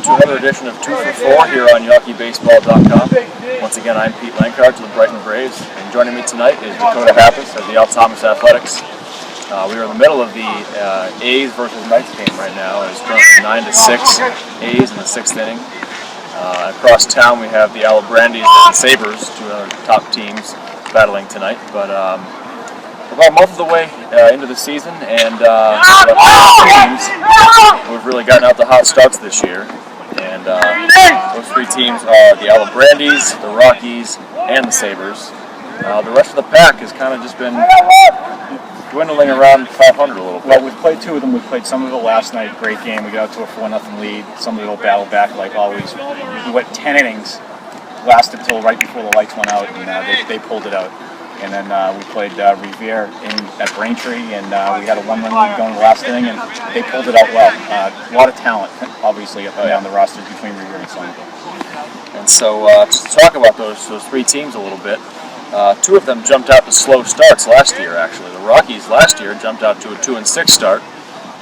welcome to another edition of 2 for 4 here on YawkeyBaseball.com. Once again, I'm Pete Lankard to the Brighton Braves, and joining me tonight is Dakota Pappas of the Al Thomas Athletics. We are in the middle of the A's versus Knights game right now. It's currently 9-6 A's in the 6th inning. Across town we have the Alabrandies and the Sabres, two other top teams battling tonight. But we're about most of the way into the season, and teams we've really gotten out the hot starts this year. And those three teams are the Alabrandies, the Rockies, and the Sabres. The rest of the pack has kind of just been dwindling around 500 a little bit. Well, we've played two of them. We played Somerville last night. Great game. We got out to a 4-0 lead. Somerville battled back like always. We went 10 innings, lasted till right before the lights went out, and they pulled it out. And then we played Revere at Braintree, and we had a 1-run lead going the last inning, and they pulled it out well. A lot of talent, obviously, up and down the rosters between Revere and Somerville. And so, just to talk about those three teams a little bit, two of them jumped out to slow starts last year, actually. The Rockies last year jumped out to a 2-6 start,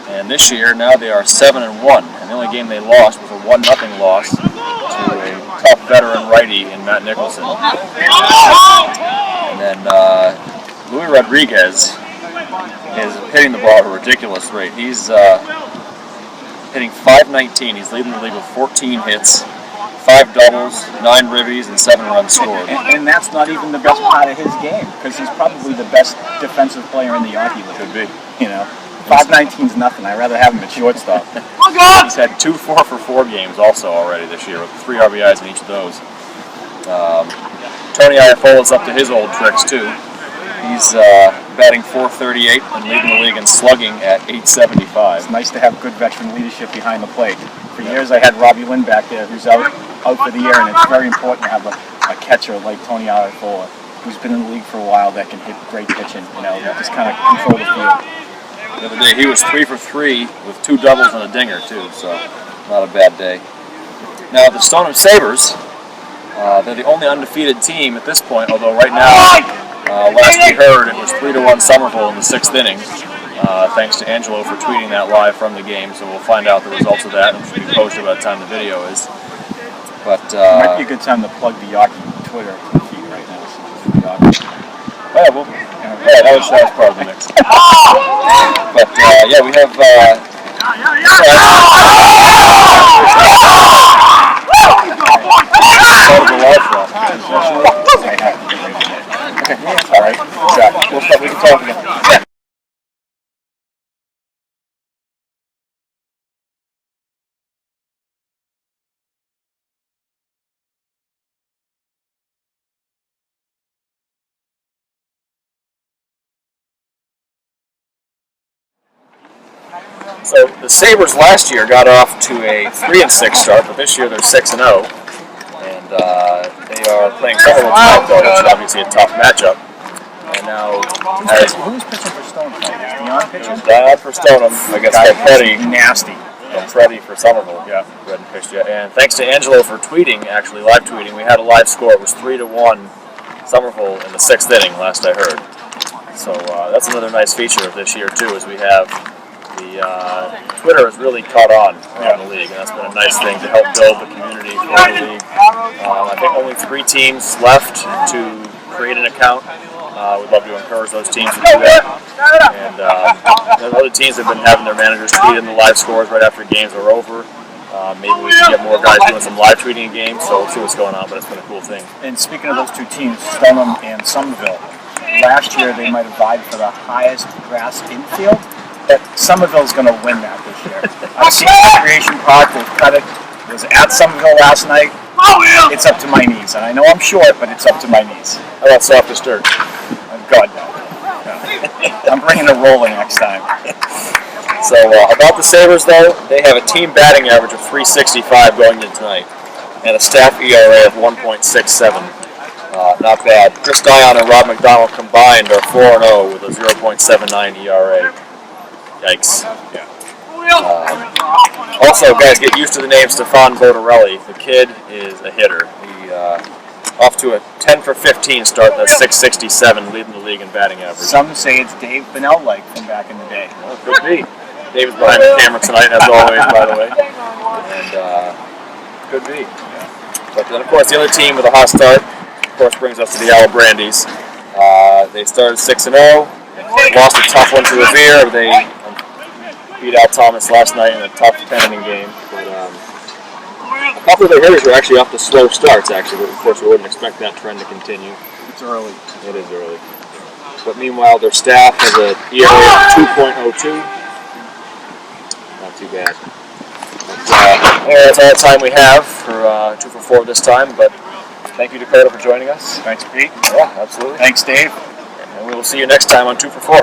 and this year, now they are 7-1. And the only game they lost was a 1-0 loss to a tough veteran righty in Matt Nicholson. And then Luis Rodriguez is hitting the ball at a ridiculous rate. He's hitting .519. He's leading the league with 14 hits, 5 doubles, 9 ribbies, and 7 runs scored. And that's not even the best part of his game, because he's probably the best defensive player in the Yankee League. Could be. You know, 519's nothing. I'd rather have him at shortstop. He's had 2 4-for-4 games also already this year, with 3 RBIs in each of those. Tony Iafola's up to his old tricks too. He's batting .438 and leading the league in slugging at .875. It's nice to have good veteran leadership behind the plate. For years I had Robbie Lynn back there, who's out for the year, and it's very important to have a catcher like Tony Iafola, who's been in the league for a while, that can hit great pitching, just kind of control the field. The other day he was 3 for 3 with 2 doubles and a dinger too, so not a bad day. Now the Stoneham Sabres, they're the only undefeated team at this point, although right now, last we heard, it was 3-1 Somerville in the 6th inning, thanks to Angelo for tweeting that live from the game, so we'll find out the results of that, and it should be posted by the time the video is. But might be a good time to plug the Yawkey Twitter feed right now. Yeah, well, that was part of the mix. But yeah, we have. Okay, all right. We can talk again. So the Sabres last year got off to a 3-6 start, but this year they're 6-0, and they are playing Somerville tonight, though, which is obviously a tough matchup. And now, who's pitching for Stoneham? Is Dion pitching? Dion for Stoneham against Petty. Nasty. And Freddie for Somerville. Yeah, we hadn't pitched yet. And thanks to Angelo for tweeting, actually live tweeting, we had a live score. It was 3-1 Somerville in the 6th inning, last I heard. So that's another nice feature of this year too, is we have Twitter has really caught on around the league, and that's been a nice thing to help build the community for the league. I think only 3 teams left to create an account. We'd love to encourage those teams to do that. And the other teams have been having their managers tweet in the live scores right after games are over. Maybe we can get more guys doing some live tweeting in games, so we'll see what's going on, but it's been a cool thing. And speaking of those 2 teams, Stoneham and Somerville, last year they might have vied for the highest grass infield. But Somerville's going to win that this year. I've seen Recreation Park. They've cut it. I was at Somerville last night. It's up to my knees. And I know I'm short, but it's up to my knees. How about softest dirt? God, no. I'm bringing a roller next time. So about the Sabres, though, they have a team batting average of .365 going into tonight, and a staff ERA of 1.67. Not bad. Chris Dion and Rob McDonald combined are 4-0 with a 0.79 ERA. Yikes. Yeah. Also, guys, get used to the name Stefan Bodarelli. The kid is a hitter. He off to a 10 for 15 start. That's .667, leading the league in batting average. Some say it's Dave Bennell-like from back in the day. Well, it could be. David's behind the camera tonight, as always, by the way. And Could be. But then, of course, the other team with a hot start, of course, brings us to the Yellow Brandies. They started 6-0, lost a tough one to Revere. They beat out Thomas last night in a tough 10-inning game. But a couple of their hitters were actually off to slow starts, actually. But of course, we wouldn't expect that trend to continue. It's early. It is early. But meanwhile, their staff has an ERA of 2.02. Not too bad. But, that's all the time we have for 2 for 4 this time. But thank you, Dakota, for joining us. Thanks, Pete. Yeah, absolutely. Thanks, Dave. And we will see you next time on 2 for 4.